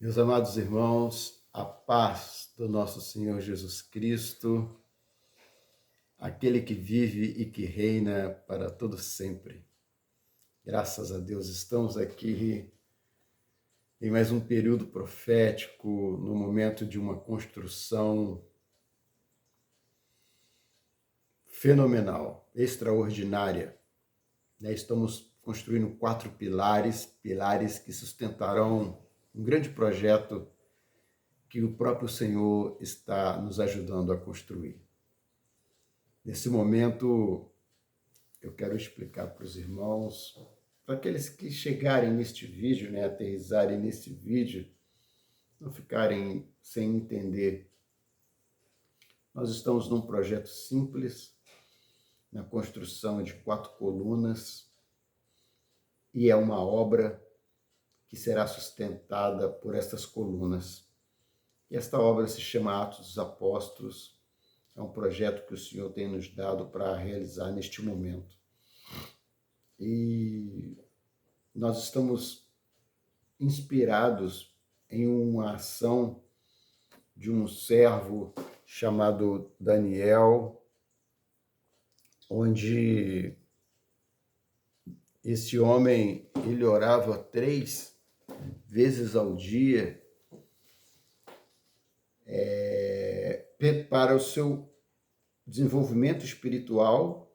Meus amados irmãos, a paz do nosso Senhor Jesus Cristo, aquele que vive e que reina para todo sempre. Graças a Deus, estamos aqui em mais um período profético, no momento de uma construção fenomenal, extraordinária. Estamos construindo 4 pilares que sustentarão um grande projeto que o próprio Senhor está nos ajudando a construir. Nesse momento, eu quero explicar para os irmãos, para aqueles que chegarem neste vídeo, aterrissarem nesse vídeo, não ficarem sem entender. Nós estamos num projeto simples, na construção de 4 colunas, e é uma obra que será sustentada por estas colunas. E esta obra se chama Atos dos Apóstolos. É um projeto que o Senhor tem nos dado para realizar neste momento. E nós estamos inspirados em uma ação de um servo chamado Daniel, onde esse homem, ele orava 3 vezes ao dia para o seu desenvolvimento espiritual.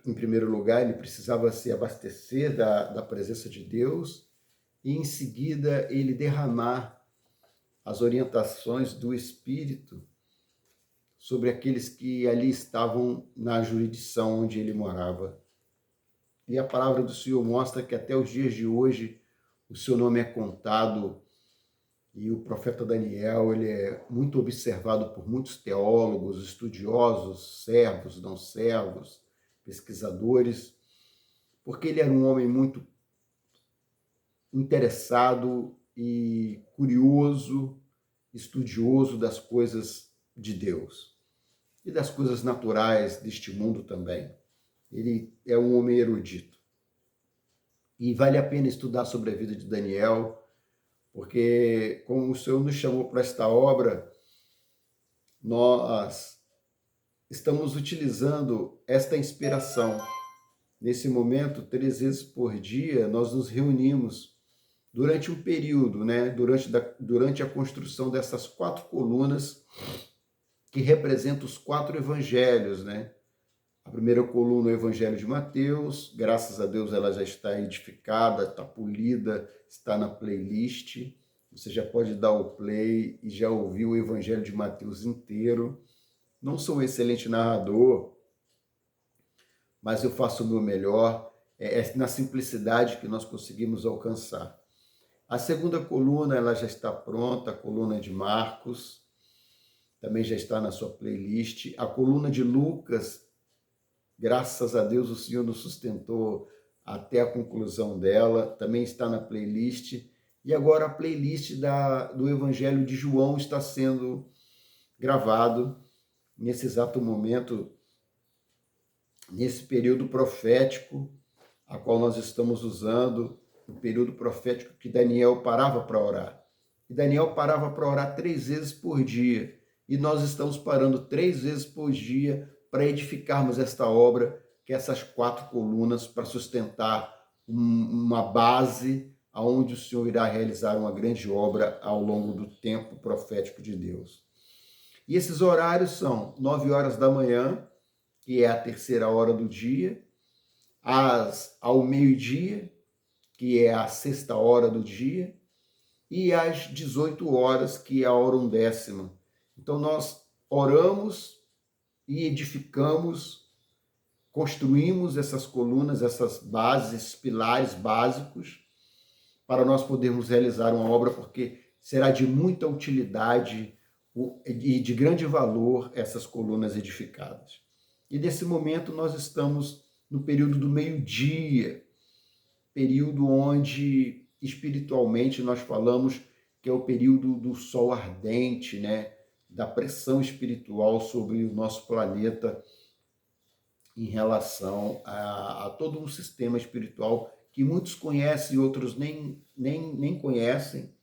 Em primeiro lugar, ele precisava se abastecer da presença de Deus e, em seguida, ele derramar as orientações do Espírito sobre aqueles que ali estavam na jurisdição onde ele morava. E a palavra do Senhor mostra que até os dias de hoje o seu nome é contado, e o profeta Daniel, ele é muito observado por muitos teólogos, estudiosos, servos, não servos, pesquisadores, porque ele era um homem muito interessado e curioso, estudioso das coisas de Deus e das coisas naturais deste mundo também. Ele é um homem erudito. E vale a pena estudar sobre a vida de Daniel, porque como o Senhor nos chamou para esta obra, nós estamos utilizando esta inspiração. Nesse momento, 3 vezes por dia, nós nos reunimos durante um período, durante a construção dessas 4 colunas que representam os 4 evangelhos, A primeira coluna é o Evangelho de Mateus, graças a Deus ela já está edificada, está polida, está na playlist. Você já pode dar o play e já ouvir o Evangelho de Mateus inteiro. Não sou um excelente narrador, mas eu faço o meu melhor. É na simplicidade que nós conseguimos alcançar. A segunda coluna ela já está pronta, a coluna de Marcos, também já está na sua playlist. A coluna de Lucas, graças a Deus o Senhor nos sustentou até a conclusão dela, também está na playlist. E agora a playlist do Evangelho de João está sendo gravado nesse exato momento, nesse período profético a qual nós estamos usando, o período profético que Daniel parava para orar. E Daniel parava para orar 3 vezes por dia. E nós estamos parando 3 vezes por dia para edificarmos esta obra, que é essas 4 colunas, para sustentar uma base aonde o Senhor irá realizar uma grande obra ao longo do tempo profético de Deus. E esses horários são 9 horas da manhã, que é a terceira hora do dia, ao meio-dia, que é a sexta hora do dia, e às 18 horas, que é a hora undécima. Então nós oramos e edificamos, construímos essas colunas, essas bases, pilares básicos, para nós podermos realizar uma obra, porque será de muita utilidade e de grande valor essas colunas edificadas. E nesse momento nós estamos no período do meio-dia, período onde espiritualmente nós falamos que é o período do sol ardente, da pressão espiritual sobre o nosso planeta em relação a todo um sistema espiritual que muitos conhecem e outros nem conhecem,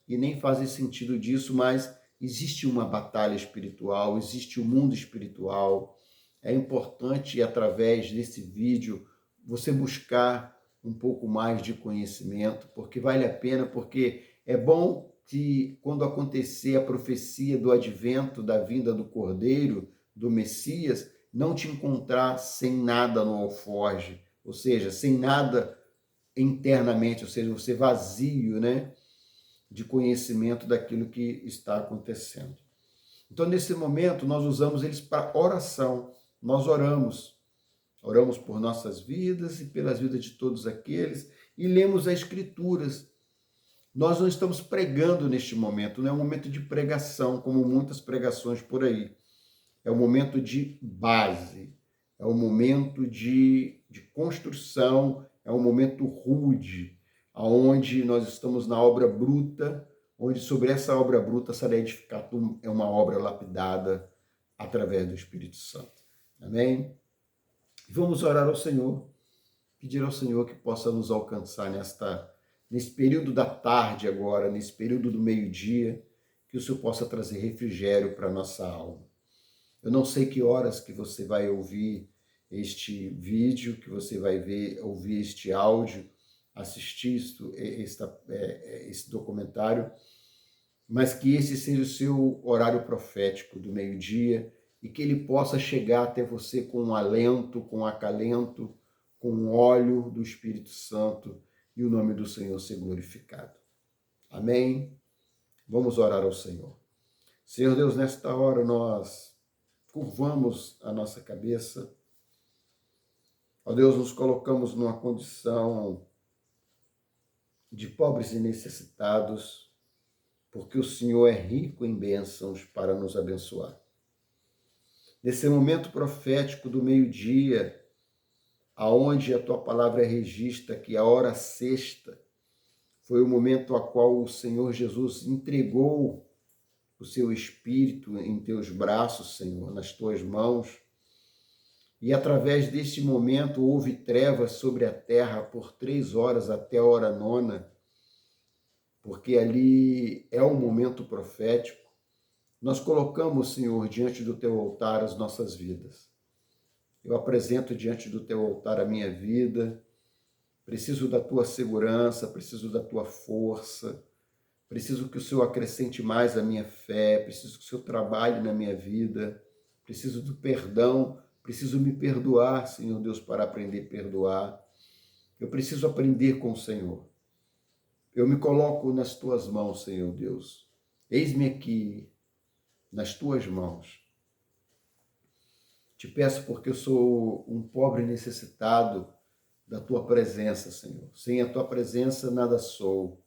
e nem fazem sentido disso, mas existe uma batalha espiritual, existe um mundo espiritual. É importante, através desse vídeo, você buscar um pouco mais de conhecimento, porque vale a pena, porque é bom que quando acontecer a profecia do advento, da vinda do Cordeiro, do Messias, não te encontrar sem nada no alforje, ou seja, sem nada internamente, ou seja, você vazio, né, de conhecimento daquilo que está acontecendo. Então, nesse momento, nós usamos eles para oração. Nós oramos por nossas vidas e pelas vidas de todos aqueles, e lemos as Escrituras. Nós não estamos pregando neste momento, não é um momento de pregação, como muitas pregações por aí. É um momento de base, é um momento de construção, é um momento rude, onde nós estamos na obra bruta, onde sobre essa obra bruta será edificada é uma obra lapidada através do Espírito Santo. Amém? Vamos orar ao Senhor, pedir ao Senhor que possa nos alcançar nesse período da tarde agora, nesse período do meio-dia, que o Senhor possa trazer refrigério para a nossa alma. Eu não sei que horas que você vai ouvir este vídeo, que você vai ouvir este áudio, assistir esse documentário, mas que esse seja o seu horário profético do meio-dia e que ele possa chegar até você com um alento, com acalento, com um óleo do Espírito Santo e o nome do Senhor ser glorificado. Amém? Vamos orar ao Senhor. Senhor Deus, nesta hora nós curvamos a nossa cabeça. Ó Deus, nos colocamos numa condição de pobres e necessitados, porque o Senhor é rico em bênçãos para nos abençoar. Nesse momento profético do meio-dia, aonde a tua palavra registra que a hora sexta foi o momento a qual o Senhor Jesus entregou o seu Espírito em teus braços, Senhor, nas tuas mãos, e através deste momento houve trevas sobre a terra por 3 horas até a hora 9, porque ali é um momento profético. Nós colocamos, Senhor, diante do teu altar as nossas vidas. Eu apresento diante do teu altar a minha vida, preciso da tua segurança, preciso da tua força, preciso que o Senhor acrescente mais a minha fé, preciso que o Senhor trabalhe na minha vida, preciso do perdão, preciso me perdoar, Senhor Deus, para aprender a perdoar. Eu preciso aprender com o Senhor. Eu me coloco nas tuas mãos, Senhor Deus. Eis-me aqui, nas tuas mãos. Te peço porque eu sou um pobre necessitado da tua presença, Senhor. Sem a tua presença, nada sou.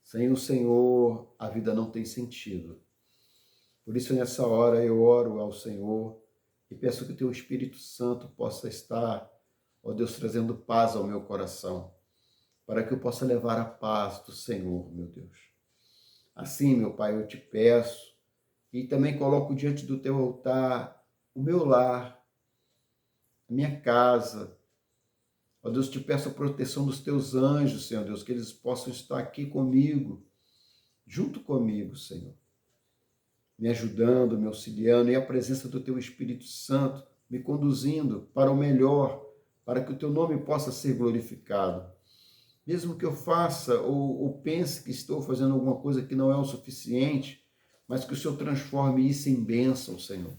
Sem o Senhor, a vida não tem sentido. Por isso, nessa hora, eu oro ao Senhor e peço que o teu Espírito Santo possa estar, ó Deus, trazendo paz ao meu coração, para que eu possa levar a paz do Senhor, meu Deus. Assim, meu Pai, eu te peço e também coloco diante do teu altar o meu lar, a minha casa. Ó Deus, te peço a proteção dos teus anjos, Senhor Deus, que eles possam estar aqui comigo, junto comigo, Senhor, me ajudando, me auxiliando, e a presença do teu Espírito Santo me conduzindo para o melhor, para que o teu nome possa ser glorificado. Mesmo que eu faça ou pense que estou fazendo alguma coisa que não é o suficiente, mas que o Senhor transforme isso em bênção, Senhor,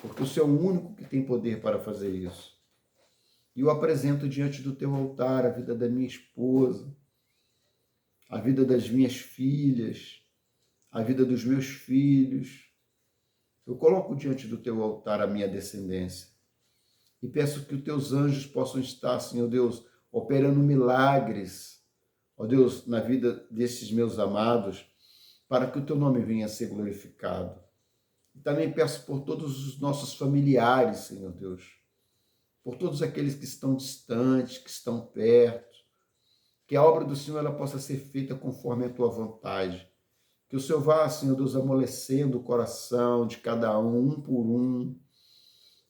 porque o Senhor é o único que tem poder para fazer isso. E eu apresento diante do teu altar a vida da minha esposa, a vida das minhas filhas, a vida dos meus filhos. Eu coloco diante do teu altar a minha descendência e peço que os teus anjos possam estar, Senhor Deus, operando milagres, ó Deus, na vida desses meus amados, para que o teu nome venha a ser glorificado. E também peço por todos os nossos familiares, Senhor Deus, por todos aqueles que estão distantes, que estão perto, que a obra do Senhor ela possa ser feita conforme a tua vontade. Que o Senhor vá, Senhor Deus, amolecendo o coração de cada um por um,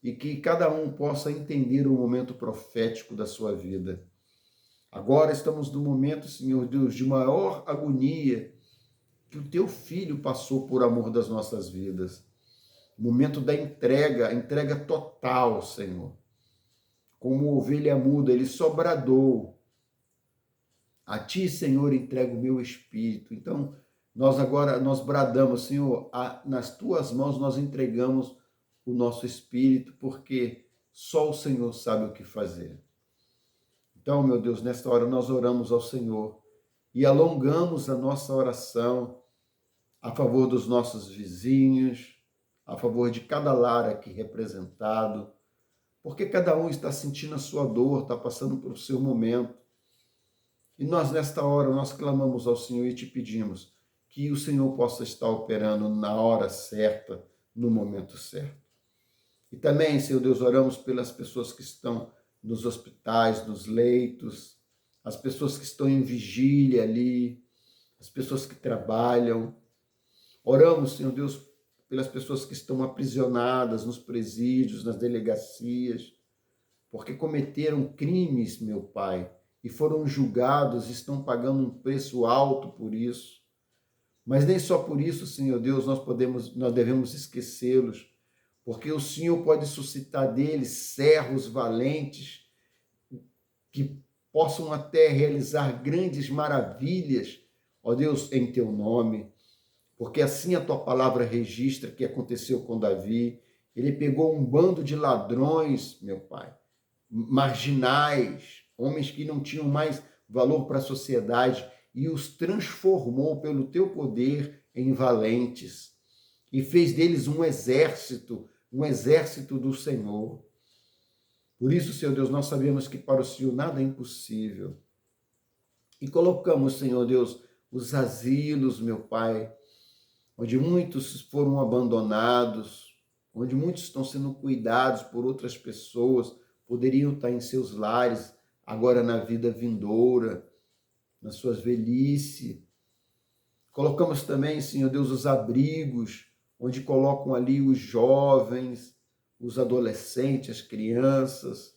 e que cada um possa entender o momento profético da sua vida. Agora estamos no momento, Senhor Deus, de maior agonia, que o teu filho passou por amor das nossas vidas. O momento da entrega, a entrega total, Senhor. Como ovelha muda, ele só bradou. A ti, Senhor, entrego o meu espírito. Então, nós bradamos, Senhor, nas tuas mãos nós entregamos o nosso espírito, porque só o Senhor sabe o que fazer. Então, meu Deus, nesta hora nós oramos ao Senhor e alongamos a nossa oração a favor dos nossos vizinhos, a favor de cada lar aqui representado, porque cada um está sentindo a sua dor, está passando por seu momento. E nós, nesta hora, nós clamamos ao Senhor e te pedimos que o Senhor possa estar operando na hora certa, no momento certo. E também, Senhor Deus, oramos pelas pessoas que estão nos hospitais, nos leitos, as pessoas que estão em vigília ali, as pessoas que trabalham. Oramos, Senhor Deus, pelas pessoas que estão aprisionadas nos presídios, nas delegacias, porque cometeram crimes, meu Pai, e foram julgados, estão pagando um preço alto por isso. Mas nem só por isso, Senhor Deus, nós devemos esquecê-los, porque o Senhor pode suscitar deles servos valentes que possam até realizar grandes maravilhas, ó Deus, em teu nome, porque assim a tua palavra registra que aconteceu com Davi. Ele pegou um bando de ladrões, meu Pai, marginais, homens que não tinham mais valor para a sociedade, e os transformou pelo teu poder em valentes, e fez deles um exército do Senhor. Por isso, Senhor Deus, nós sabemos que para o Senhor nada é impossível. E colocamos, Senhor Deus, os asilos, meu Pai, onde muitos foram abandonados, onde muitos estão sendo cuidados por outras pessoas, poderiam estar em seus lares, agora na vida vindoura, nas suas velhice. Colocamos também, Senhor Deus, os abrigos, onde colocam ali os jovens, os adolescentes, as crianças,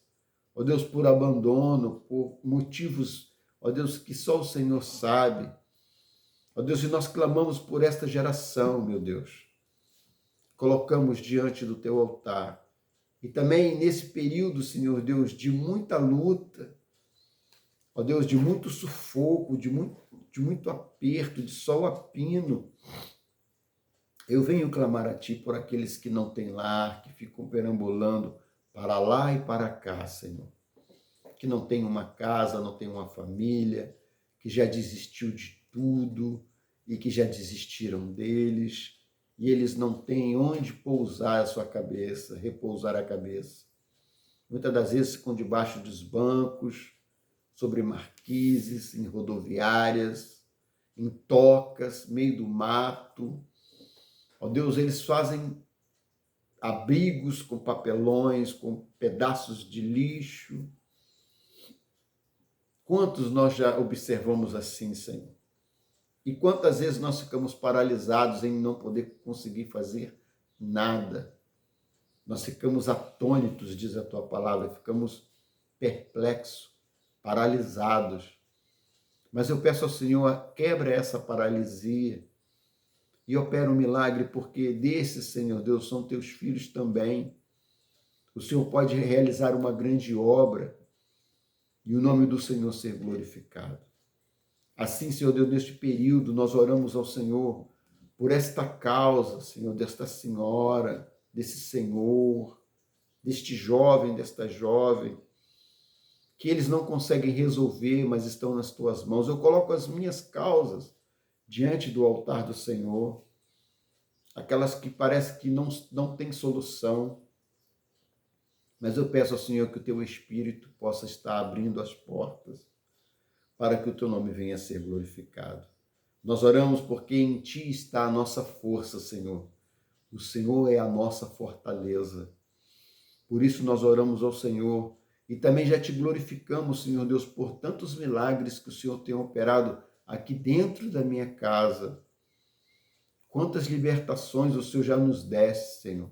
ó Deus, por abandono, por motivos, ó Deus, que só o Senhor sabe. Ó Deus, e nós clamamos por esta geração, meu Deus. Colocamos diante do teu altar. E também nesse período, Senhor Deus, de muita luta, ó Deus, de muito sufoco, de muito aperto, de sol a pino, eu venho clamar a Ti por aqueles que não têm lar, que ficam perambulando para lá e para cá, Senhor. Que não tem uma casa, não tem uma família, que já desistiu de tudo e que já desistiram deles, e eles não têm onde pousar a sua cabeça, repousar a cabeça. Muitas das vezes ficam debaixo dos bancos, sobre marquises, em rodoviárias, em tocas, meio do mato. Ó Deus, eles fazem abrigos com papelões, com pedaços de lixo. Quantos nós já observamos assim, Senhor? E quantas vezes nós ficamos paralisados em não poder conseguir fazer nada? Nós ficamos atônitos, diz a tua palavra, ficamos perplexos, paralisados. Mas eu peço ao Senhor, quebra essa paralisia e opera um milagre, porque desses, Senhor Deus, são teus filhos também. O Senhor pode realizar uma grande obra e o nome do Senhor ser glorificado. Assim, Senhor Deus, neste período, nós oramos ao Senhor por esta causa, Senhor, desta senhora, desse senhor, deste jovem, desta jovem, que eles não conseguem resolver, mas estão nas tuas mãos. Eu coloco as minhas causas diante do altar do Senhor, aquelas que parece que não tem solução, mas eu peço ao Senhor que o teu Espírito possa estar abrindo as portas para que o teu nome venha a ser glorificado. Nós oramos porque em ti está a nossa força, Senhor. O Senhor é a nossa fortaleza. Por isso nós oramos ao Senhor e também já te glorificamos, Senhor Deus, por tantos milagres que o Senhor tem operado aqui dentro da minha casa. Quantas libertações o Senhor já nos desse, Senhor.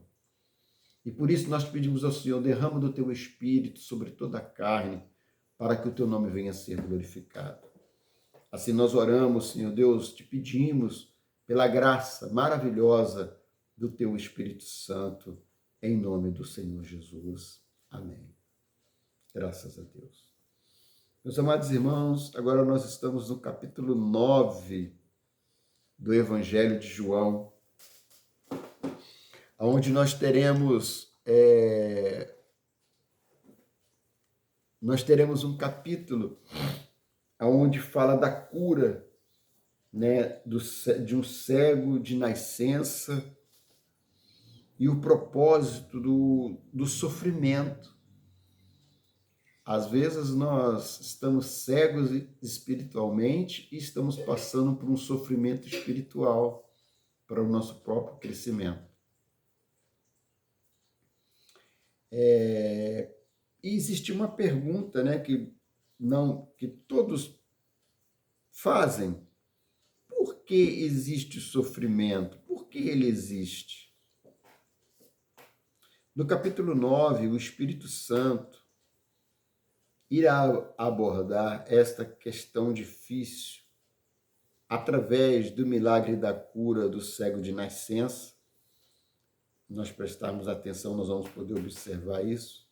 E por isso nós pedimos ao Senhor, derrama do teu Espírito sobre toda a carne, para que o teu nome venha a ser glorificado. Assim nós oramos, Senhor Deus, te pedimos pela graça maravilhosa do teu Espírito Santo, em nome do Senhor Jesus. Amém. Graças a Deus. Meus amados irmãos, agora nós estamos no capítulo 9 do Evangelho de João, onde nós teremos um capítulo onde fala da cura, né, de um cego de nascença e o propósito do sofrimento. Às vezes nós estamos cegos espiritualmente e estamos passando por um sofrimento espiritual para o nosso próprio crescimento. E existe uma pergunta, né, que todos fazem. Por que existe o sofrimento? Por que ele existe? No capítulo 9, o Espírito Santo irá abordar esta questão difícil através do milagre da cura do cego de nascença. Nós prestarmos atenção, nós vamos poder observar isso.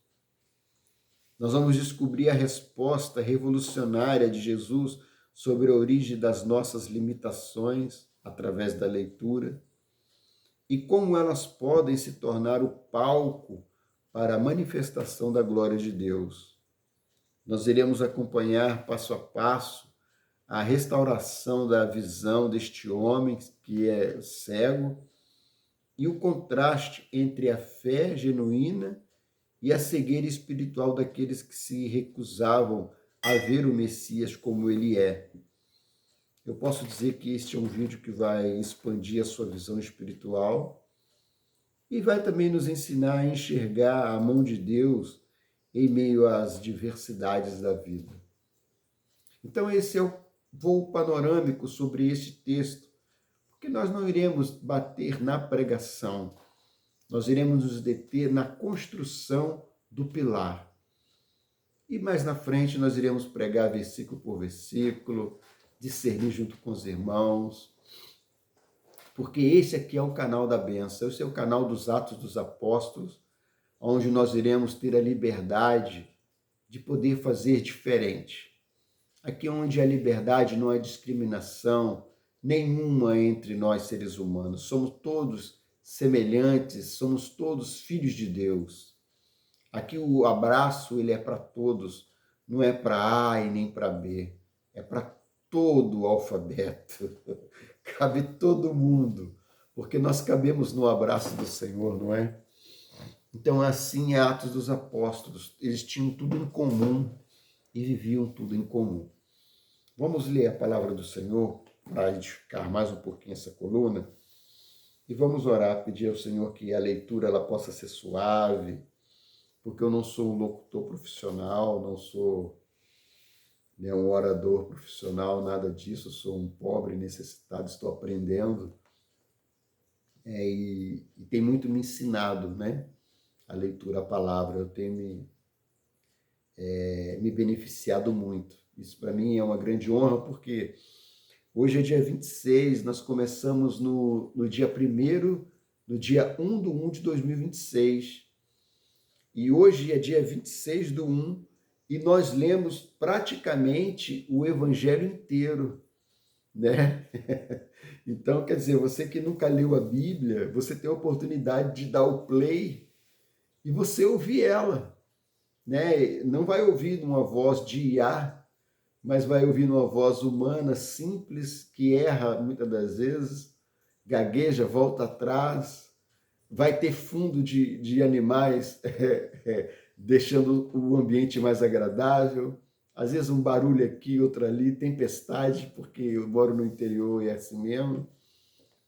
Nós vamos descobrir a resposta revolucionária de Jesus sobre a origem das nossas limitações através da leitura e como elas podem se tornar o palco para a manifestação da glória de Deus. Nós iremos acompanhar passo a passo a restauração da visão deste homem que é cego e o contraste entre a fé genuína e a cegueira espiritual daqueles que se recusavam a ver o Messias como ele é. Eu posso dizer que este é um vídeo que vai expandir a sua visão espiritual e vai também nos ensinar a enxergar a mão de Deus em meio às diversidades da vida. Então esse é o voo panorâmico sobre este texto, porque nós não iremos bater na pregação, nós iremos nos deter na construção do pilar. E mais na frente nós iremos pregar versículo por versículo, discernir junto com os irmãos, porque esse aqui é o canal da bênção, esse é o canal dos Atos dos Apóstolos, onde nós iremos ter a liberdade de poder fazer diferente. Aqui onde a liberdade não é discriminação nenhuma entre nós seres humanos, somos todos semelhantes, somos todos filhos de Deus. Aqui o abraço ele é para todos, não é para A e nem para B, é para todo o alfabeto, cabe todo mundo, porque nós cabemos no abraço do Senhor, não é? Então assim é Atos dos Apóstolos, eles tinham tudo em comum e viviam tudo em comum. Vamos ler a palavra do Senhor para edificar mais um pouquinho essa coluna e vamos orar, pedir ao Senhor que a leitura ela possa ser suave, porque eu não sou um locutor profissional, não sou um orador profissional, nada disso, eu sou um pobre necessitado, estou aprendendo e tem muito me ensinado, né? A leitura, a palavra, eu tenho me beneficiado muito. Isso para mim é uma grande honra, porque hoje é dia 26, nós começamos no dia 1º, no dia 1/1 de 2026. E hoje é dia 26/1 e nós lemos praticamente o Evangelho inteiro, né? Então, quer dizer, você que nunca leu a Bíblia, você tem a oportunidade de dar o play e você ouvir ela, né? Não vai ouvir numa voz de IA, mas vai ouvir numa voz humana, simples, que erra muitas das vezes, gagueja, volta atrás, vai ter fundo de animais deixando o ambiente mais agradável, às vezes um barulho aqui, outro ali, tempestade, porque eu moro no interior e é assim mesmo,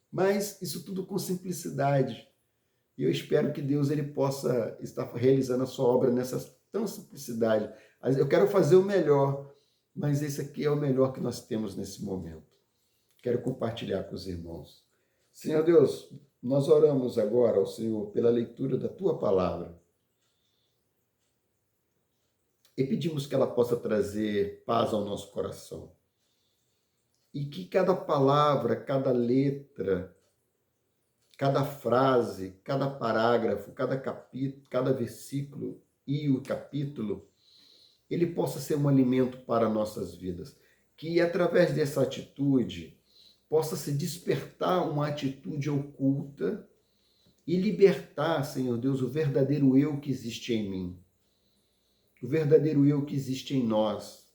mas isso tudo com simplicidade. E eu espero que Deus ele possa estar realizando a sua obra nessa tão simplicidade. Eu quero fazer o melhor, mas esse aqui é o melhor que nós temos nesse momento. Quero compartilhar com os irmãos. Senhor Deus, nós oramos agora ao Senhor pela leitura da Tua Palavra e pedimos que ela possa trazer paz ao nosso coração. e que cada palavra, cada letra, cada frase, cada parágrafo, cada capítulo, cada versículo e o capítulo, ele possa ser um alimento para nossas vidas. Que através dessa atitude possa se despertar uma atitude oculta e libertar, Senhor Deus, o verdadeiro eu que existe em mim, o verdadeiro eu que existe em nós.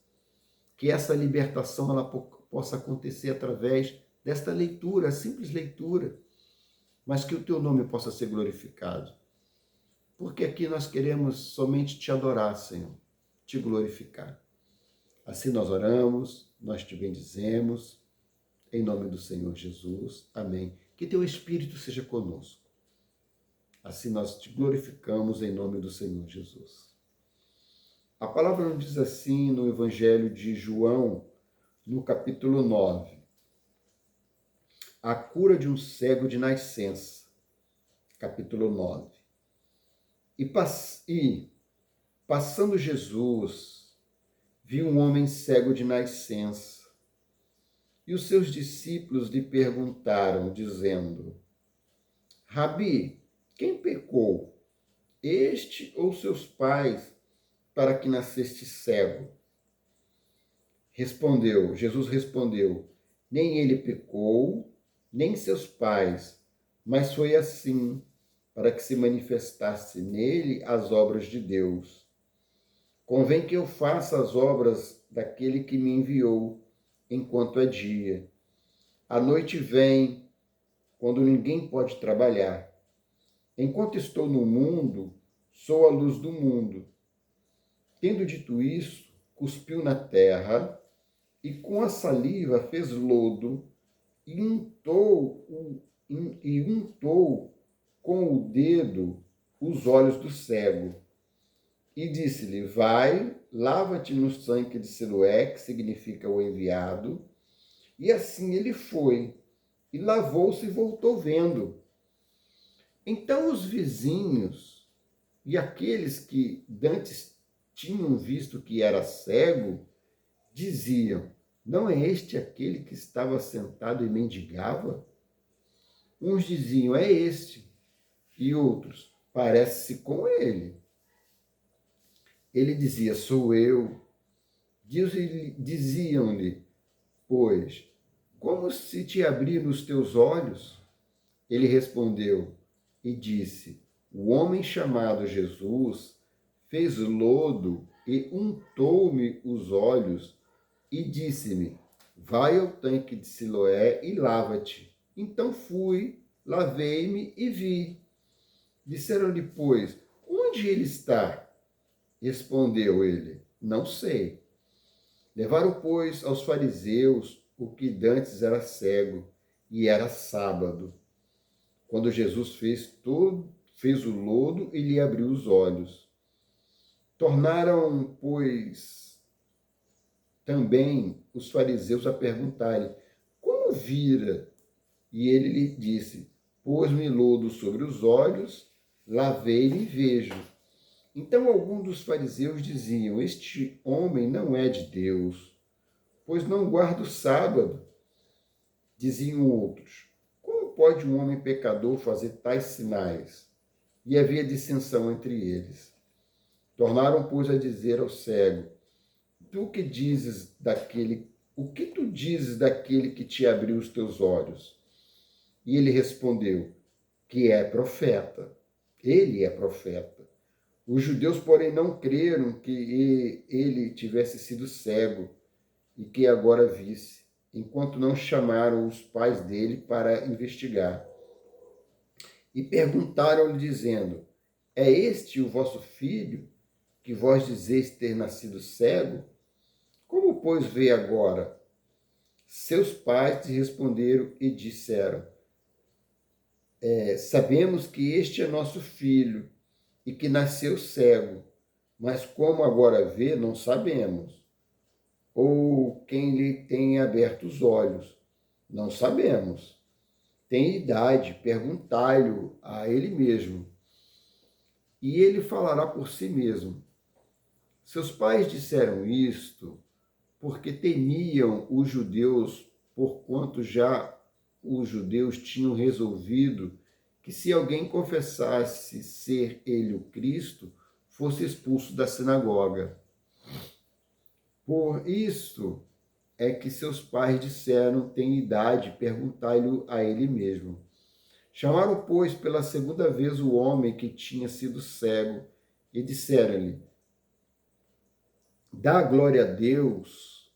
Que essa libertação ela possa acontecer através desta leitura, simples leitura, mas que o teu nome possa ser glorificado. Porque aqui nós queremos somente te adorar, Senhor, te glorificar. Assim nós oramos, nós te bendizemos, em nome do Senhor Jesus. Amém. Que teu Espírito seja conosco. Assim nós te glorificamos em nome do Senhor Jesus. A palavra nos diz assim no Evangelho de João, no capítulo 9. A cura de um cego de nascença, capítulo 9. E passando Jesus, viu um homem cego de nascença. E os seus discípulos lhe perguntaram, dizendo: Rabi, quem pecou, este ou seus pais, para que nasceste cego? Jesus respondeu: nem ele pecou, nem seus pais, mas foi assim, para que se manifestasse nele as obras de Deus. Convém que eu faça as obras daquele que me enviou, enquanto é dia. A noite vem, quando ninguém pode trabalhar. Enquanto estou no mundo, sou a luz do mundo. Tendo dito isso, cuspiu na terra e com a saliva fez lodo e untou com o dedo os olhos do cego. E disse-lhe: vai, lava-te no sangue de Siloé, que significa o enviado. E assim ele foi, e lavou-se e voltou vendo. Então os vizinhos e aqueles que dantes tinham visto que era cego, diziam: não é este aquele que estava sentado e mendigava? Uns diziam: é este. E outros: parece-se com ele. Ele dizia: sou eu. Diziam-lhe, pois, como se te abriram os teus olhos? Ele respondeu e disse: o homem chamado Jesus fez lodo e untou-me os olhos e disse-me: vai ao tanque de Siloé e lava-te. Então fui, lavei-me e vi. Disseram-lhe, pois, onde ele está? Respondeu ele: não sei. Levaram, pois, aos fariseus o que dantes era cego, e era sábado. Quando Jesus fez o lodo e lhe abriu os olhos. Tornaram, pois, também os fariseus a perguntarem: como vira? E ele lhe disse: pôs-me lodo sobre os olhos, lavei-me e vejo. Então alguns dos fariseus diziam: este homem não é de Deus, pois não guarda o sábado. Diziam outros: como pode um homem pecador fazer tais sinais? E havia dissensão entre eles. Tornaram, pois, a dizer ao cego: o que tu dizes daquele que te abriu os teus olhos? E ele respondeu: que é profeta. Ele é profeta. Os judeus, porém, não creram que ele tivesse sido cego e que agora visse, enquanto não chamaram os pais dele para investigar. E perguntaram-lhe, dizendo: é este o vosso filho, que vós dizeis ter nascido cego? Como, pois, vê agora? Seus pais lhe responderam e disseram: sabemos que este é nosso filho e que nasceu cego, mas como agora vê, não sabemos. Ou quem lhe tem aberto os olhos, não sabemos. Tem idade, perguntai-lhe a ele mesmo, e ele falará por si mesmo. Seus pais disseram isto porque temiam os judeus, porquanto já os judeus tinham resolvido que se alguém confessasse ser ele o Cristo, fosse expulso da sinagoga. Por isso é que seus pais disseram: tem idade, perguntai-lhe a ele mesmo. Chamaram, pois, pela segunda vez o homem que tinha sido cego e disseram-lhe: dá glória a Deus.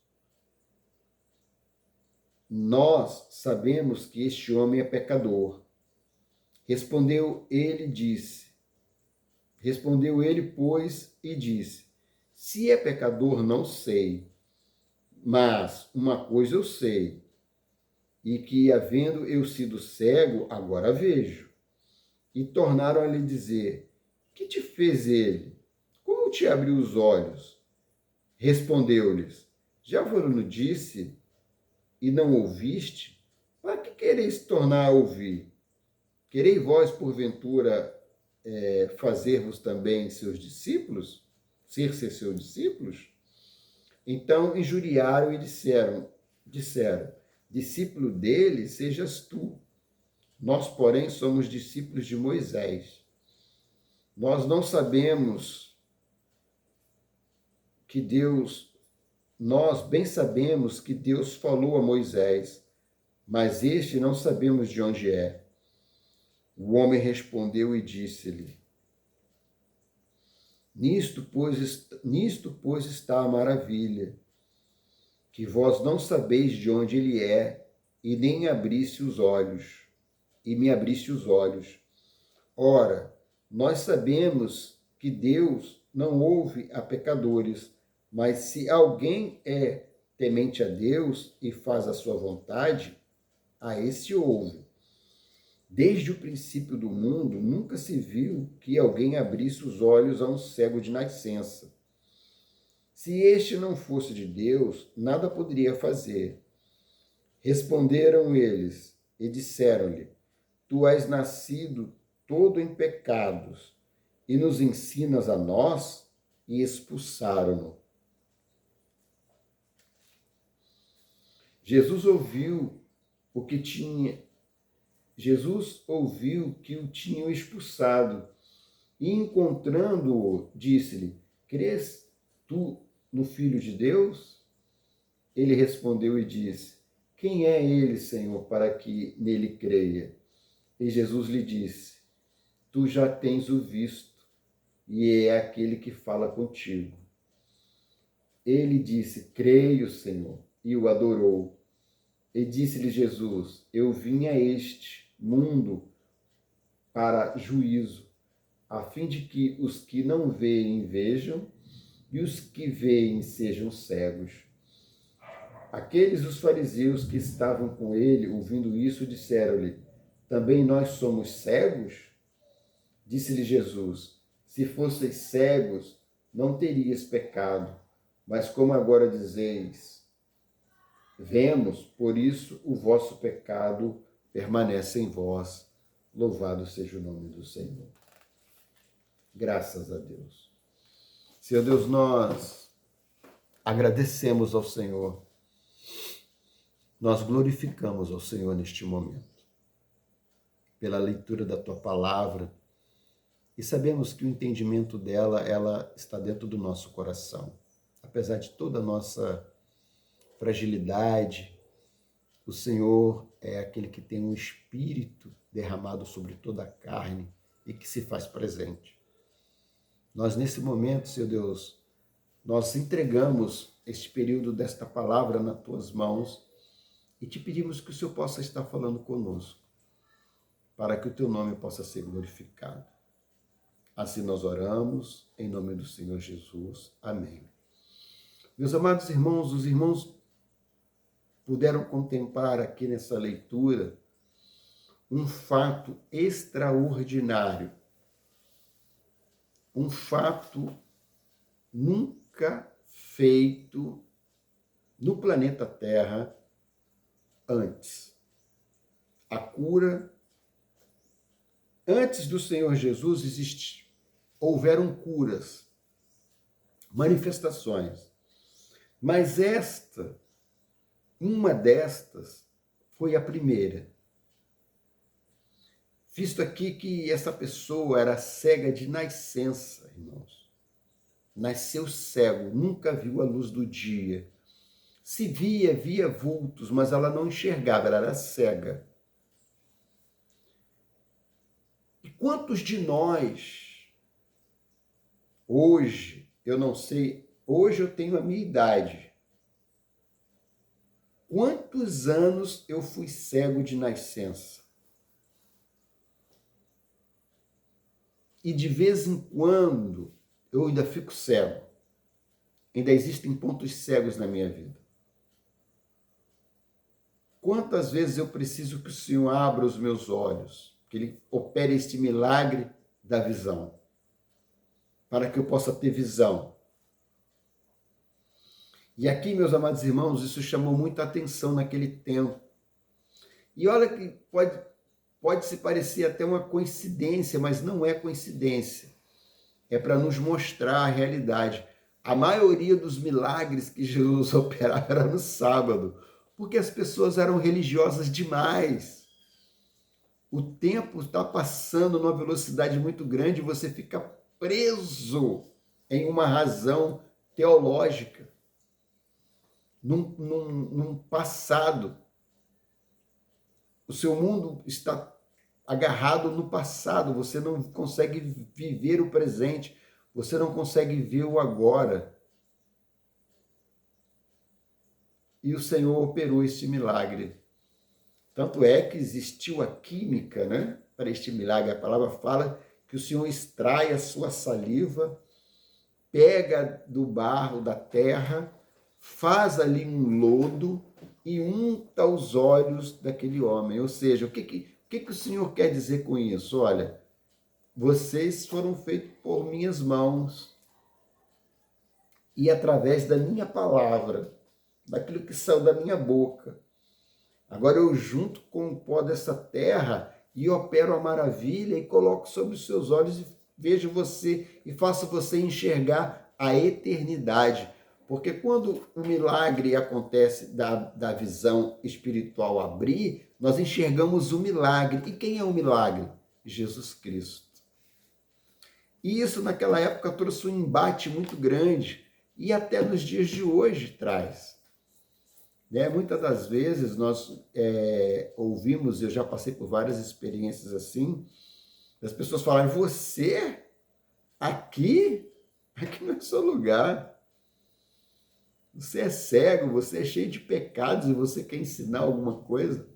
Nós sabemos que este homem é pecador. Respondeu ele, pois, e disse: se é pecador, não sei, mas uma coisa eu sei, e que, havendo eu sido cego, agora vejo. E tornaram a lhe dizer: que te fez ele? Como te abriu os olhos? Respondeu-lhes: já vos disse, e não ouviste? Para que quereis tornar a ouvir? Quereis vós, porventura, fazer-vos também seus discípulos? Ser seus discípulos? Então injuriaram e disseram, discípulo dele sejas tu. Nós, porém, somos discípulos de Moisés. Nós não sabemos que nós bem sabemos que Deus falou a Moisés, mas este não sabemos de onde é. O homem respondeu e disse-lhe: nisto, pois, está a maravilha, que vós não sabeis de onde ele é, e nem abriste os olhos, e me abriste os olhos. Ora, nós sabemos que Deus não ouve a pecadores, mas se alguém é temente a Deus e faz a sua vontade, a esse ouve. Desde o princípio do mundo, nunca se viu que alguém abrisse os olhos a um cego de nascença. Se este não fosse de Deus, nada poderia fazer. Responderam eles e disseram-lhe: tu és nascido todo em pecados, e nos ensinas a nós? E expulsaram-no. Jesus ouviu que o tinham expulsado, e encontrando-o, disse-lhe: crês tu no Filho de Deus? Ele respondeu e disse: quem é ele, Senhor, para que nele creia? E Jesus lhe disse: tu já tens o visto, e é aquele que fala contigo. Ele disse: creio, Senhor, e o adorou. E disse-lhe Jesus: eu vim a este mundo para juízo, a fim de que os que não veem vejam, e os que veem sejam cegos. Aqueles os fariseus que estavam com ele, ouvindo isso, disseram-lhe: também nós somos cegos? Disse-lhe Jesus: se fosseis cegos, não terias pecado, mas como agora dizeis: vemos, por isso o vosso pecado permanece em vós. Louvado seja o nome do Senhor. Graças a Deus. Senhor Deus, nós agradecemos ao Senhor. Nós glorificamos ao Senhor neste momento, pela leitura da Tua palavra, e sabemos que o entendimento dela, ela está dentro do nosso coração. Apesar de toda a nossa fragilidade, o Senhor é aquele que tem um espírito derramado sobre toda a carne e que se faz presente. Nós, nesse momento, Senhor Deus, nós entregamos este período desta palavra nas Tuas mãos e te pedimos que o Senhor possa estar falando conosco, para que o Teu nome possa ser glorificado. Assim nós oramos, em nome do Senhor Jesus. Amém. Meus amados irmãos, os irmãos puderam contemplar aqui nessa leitura um fato extraordinário, um fato nunca feito no planeta Terra antes. A cura, antes do Senhor Jesus houveram curas, manifestações, mas esta Uma destas foi a primeira. Visto aqui que essa pessoa era cega de nascença, irmãos. Nasceu cego, nunca viu a luz do dia. Se via vultos, mas ela não enxergava, ela era cega. E quantos de nós, hoje, eu não sei, hoje eu tenho a minha idade. Quantos anos eu fui cego de nascença? E de vez em quando eu ainda fico cego. Ainda existem pontos cegos na minha vida. Quantas vezes eu preciso que o Senhor abra os meus olhos, que Ele opere este milagre da visão, para que eu possa ter visão. E aqui, meus amados irmãos, isso chamou muita atenção naquele tempo. E olha que pode se parecer até uma coincidência, mas não é coincidência. É para nos mostrar a realidade. A maioria dos milagres que Jesus operava era no sábado, porque as pessoas eram religiosas demais. O tempo está passando numa velocidade muito grande e você fica preso em uma razão teológica, num passado. O seu mundo está agarrado no passado, você não consegue viver o presente, você não consegue ver o agora. E o Senhor operou este milagre. Tanto é que existiu a química, né, para este milagre. A palavra fala que o Senhor extrai a sua saliva, pega do barro da terra, faz ali um lodo e unta os olhos daquele homem. Ou seja, o que o Senhor quer dizer com isso? Olha, vocês foram feitos por minhas mãos e através da minha palavra, daquilo que saiu da minha boca. Agora eu junto com o pó dessa terra e opero a maravilha e coloco sobre os seus olhos e vejo você e faço você enxergar a eternidade. Porque quando o milagre acontece da visão espiritual abrir, nós enxergamos o milagre. E quem é o milagre? Jesus Cristo. E isso naquela época trouxe um embate muito grande e até nos dias de hoje traz. Muitas das vezes nós ouvimos, eu já passei por várias experiências assim, as pessoas falarem, você aqui não é seu lugar. Você é cego, você é cheio de pecados e você quer ensinar alguma coisa.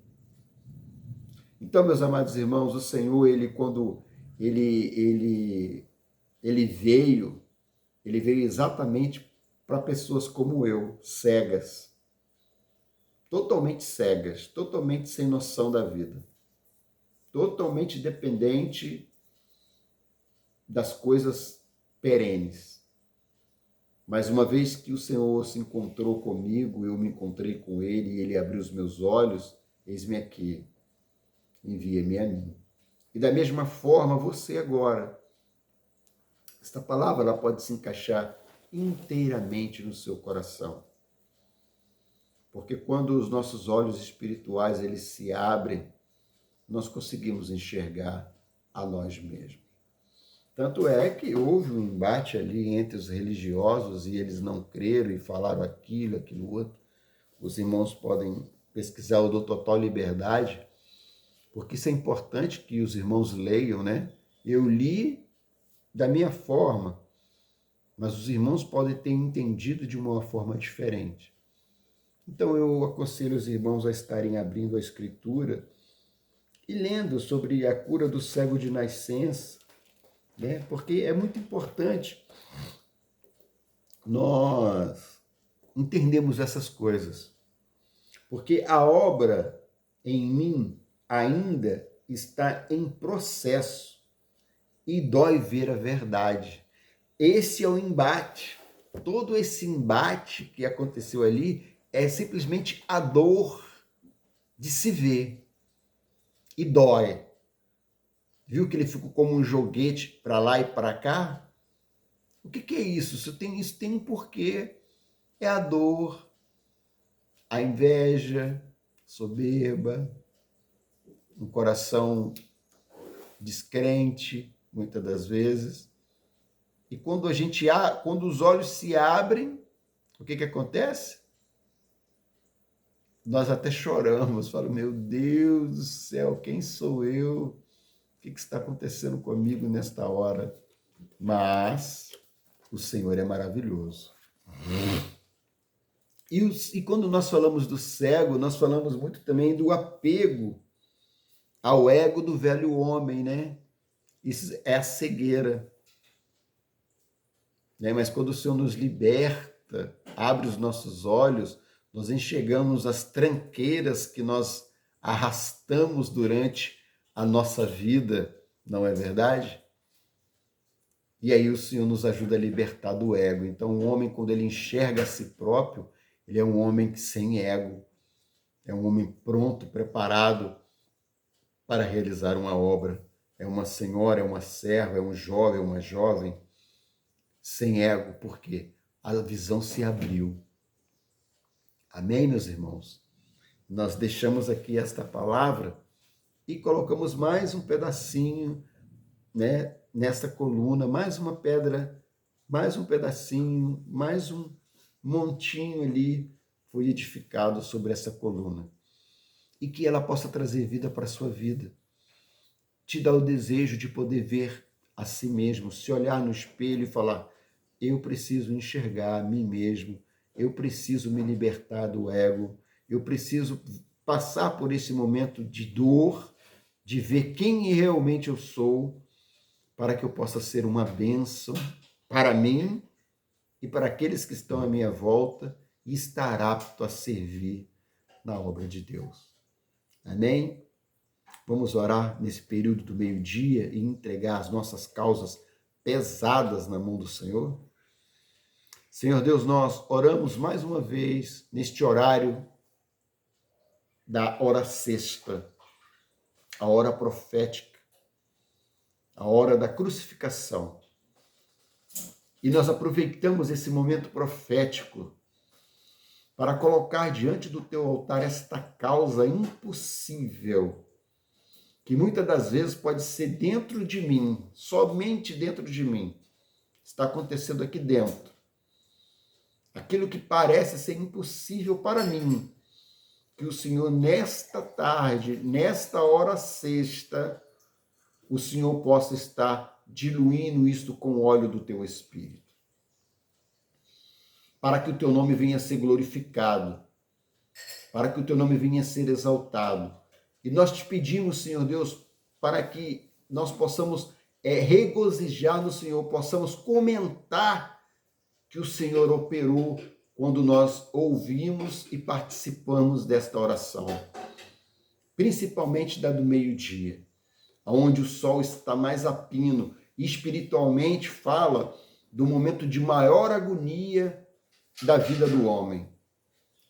Então, meus amados irmãos, o Senhor, quando ele veio exatamente para pessoas como eu, cegas. Totalmente cegas, totalmente sem noção da vida, totalmente dependente das coisas perenes. Mas uma vez que o Senhor se encontrou comigo, eu me encontrei com Ele e Ele abriu os meus olhos, eis-me aqui, envia-me a mim. E da mesma forma, você agora, esta palavra ela pode se encaixar inteiramente no seu coração. Porque quando os nossos olhos espirituais eles se abrem, nós conseguimos enxergar a nós mesmos. Tanto é que houve um embate ali entre os religiosos e eles não creram e falaram aquilo outro. Os irmãos podem pesquisar, eu dou total liberdade, porque isso é importante que os irmãos leiam, né? Eu li da minha forma, mas os irmãos podem ter entendido de uma forma diferente. Então eu aconselho os irmãos a estarem abrindo a Escritura e lendo sobre a cura do cego de nascença, né? Porque é muito importante nós entendermos essas coisas. Porque a obra em mim ainda está em processo e dói ver a verdade. Esse é o embate. Todo esse embate que aconteceu ali é simplesmente a dor de se ver. E dói. Viu que ele ficou como um joguete para lá e para cá? O que é isso? Isso tem um porquê. É a dor. a inveja, soberba, um coração descrente, muitas das vezes. E quando quando os olhos se abrem, o que acontece? Nós até choramos, falamos, meu Deus do céu, quem sou eu? O que está acontecendo comigo nesta hora? Mas o Senhor é maravilhoso. E quando nós falamos do cego, nós falamos muito também do apego ao ego do velho homem, né? Isso é a cegueira. Né? Mas quando o Senhor nos liberta, abre os nossos olhos, nós enxergamos as tranqueiras que nós arrastamos durante a nossa vida, não é verdade? E aí o Senhor nos ajuda a libertar do ego. Então o homem, quando ele enxerga a si próprio, ele é um homem sem ego, é um homem pronto, preparado para realizar uma obra. É uma senhora, é uma serva, é um jovem, é uma jovem, sem ego, porque a visão se abriu. Amém, meus irmãos? Nós deixamos aqui esta palavra e colocamos mais um pedacinho, né, nessa coluna, mais uma pedra, mais um pedacinho, mais um montinho ali foi edificado sobre essa coluna. E que ela possa trazer vida para a sua vida. Te dá o desejo de poder ver a si mesmo, se olhar no espelho e falar, eu preciso enxergar a mim mesmo, eu preciso me libertar do ego, eu preciso passar por esse momento de dor, de ver quem realmente eu sou, para que eu possa ser uma bênção para mim e para aqueles que estão à minha volta e estar apto a servir na obra de Deus. Amém? Vamos orar nesse período do meio-dia e entregar as nossas causas pesadas na mão do Senhor? Senhor Deus, nós oramos mais uma vez neste horário da hora sexta, a hora profética, a hora da crucificação. E nós aproveitamos esse momento profético para colocar diante do teu altar esta causa impossível, que muitas das vezes pode ser dentro de mim, somente dentro de mim. Está acontecendo aqui dentro. Aquilo que parece ser impossível para mim, que o Senhor nesta tarde, nesta hora sexta, o Senhor possa estar diluindo isto com o óleo do teu Espírito. Para que o teu nome venha a ser glorificado, para que o teu nome venha a ser exaltado. E nós te pedimos, Senhor Deus, para que nós possamos regozijar no Senhor, possamos comentar que o Senhor operou quando nós ouvimos e participamos desta oração. Principalmente da do meio-dia, onde o sol está mais a pino, e espiritualmente fala do momento de maior agonia da vida do homem.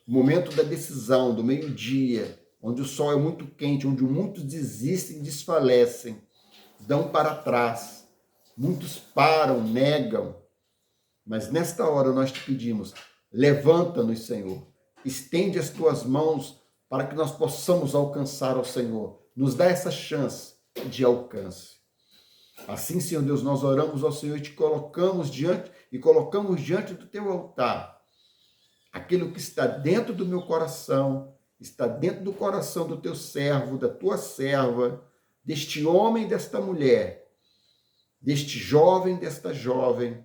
O momento da decisão, do meio-dia, onde o sol é muito quente, onde muitos desistem e desfalecem, dão para trás, muitos param, negam. Mas nesta hora nós te pedimos, levanta-nos, Senhor, estende as tuas mãos para que nós possamos alcançar ao Senhor. Nos dá essa chance de alcance. Assim, Senhor Deus, nós oramos ao Senhor e te colocamos diante do teu altar aquilo que está dentro do meu coração, está dentro do coração do teu servo, da tua serva, deste homem, desta mulher, deste jovem, desta jovem,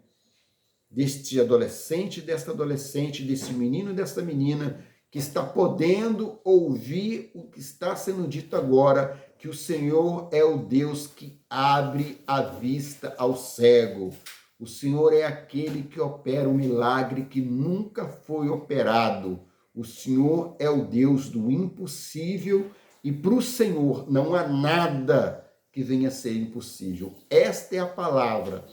deste adolescente, desta adolescente, desse menino e desta menina, que está podendo ouvir o que está sendo dito agora, que o Senhor é o Deus que abre a vista ao cego. O Senhor é aquele que opera o milagre que nunca foi operado. O Senhor é o Deus do impossível e para o Senhor não há nada que venha a ser impossível. Esta é a palavra.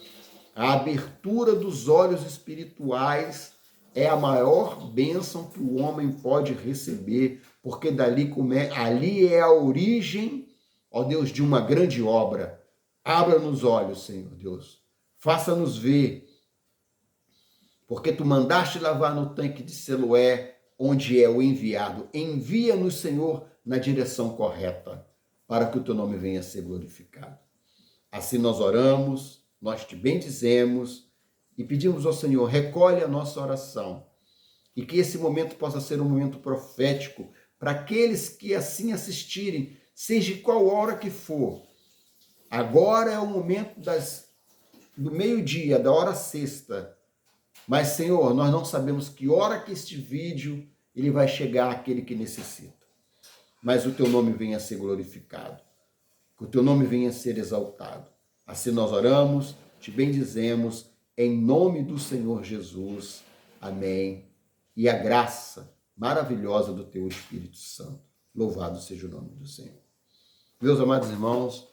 A abertura dos olhos espirituais é a maior bênção que o homem pode receber, porque ali é a origem, ó Deus, de uma grande obra. Abra-nos olhos, Senhor Deus. Faça-nos ver, porque tu mandaste lavar no tanque de Siloé onde é o enviado. Envia-nos, Senhor, na direção correta, para que o teu nome venha a ser glorificado. Assim nós oramos, nós te bendizemos e pedimos ao Senhor, recolhe a nossa oração e que esse momento possa ser um momento profético para aqueles que assim assistirem, seja qual hora que for. Agora é o momento do meio-dia, da hora sexta. Mas, Senhor, nós não sabemos que hora que este vídeo ele vai chegar àquele que necessita. Mas o teu nome venha a ser glorificado. Que o teu nome venha a ser exaltado. Assim nós oramos, te bendizemos, em nome do Senhor Jesus. Amém. E a graça maravilhosa do teu Espírito Santo. Louvado seja o nome do Senhor. Meus amados irmãos,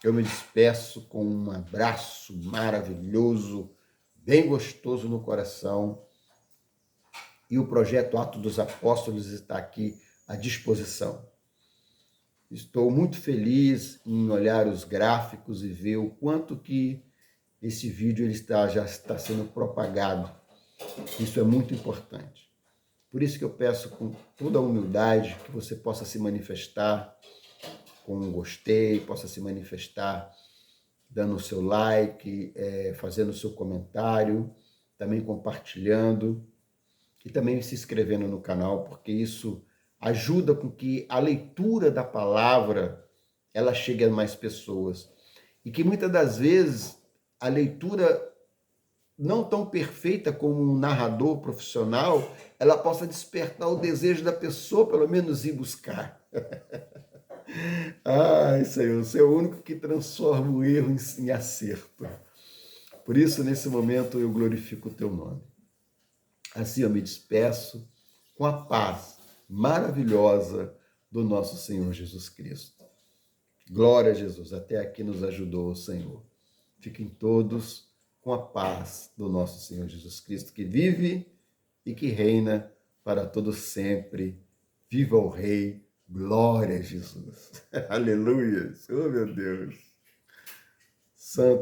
eu me despeço com um abraço maravilhoso, bem gostoso no coração. E o projeto Atos dos Apóstolos está aqui à disposição. Estou muito feliz em olhar os gráficos e ver o quanto que esse vídeo já está sendo propagado. Isso é muito importante. Por isso que eu peço com toda a humildade que você possa se manifestar com um gostei, possa se manifestar dando o seu like, fazendo o seu comentário, também compartilhando e também se inscrevendo no canal, porque isso ajuda com que a leitura da palavra ela chegue a mais pessoas. E que muitas das vezes a leitura não tão perfeita como um narrador profissional, ela possa despertar o desejo da pessoa, pelo menos ir buscar. Ai, Senhor, você é o único que transforma o erro em acerto. Por isso, nesse momento, eu glorifico o teu nome. Assim eu me despeço com a paz maravilhosa do nosso Senhor Jesus Cristo. Glória a Jesus, até aqui nos ajudou o Senhor. Fiquem todos com a paz do nosso Senhor Jesus Cristo, que vive e que reina para todos sempre. Viva o Rei, glória a Jesus. Aleluia. Oh, meu Deus. Santo.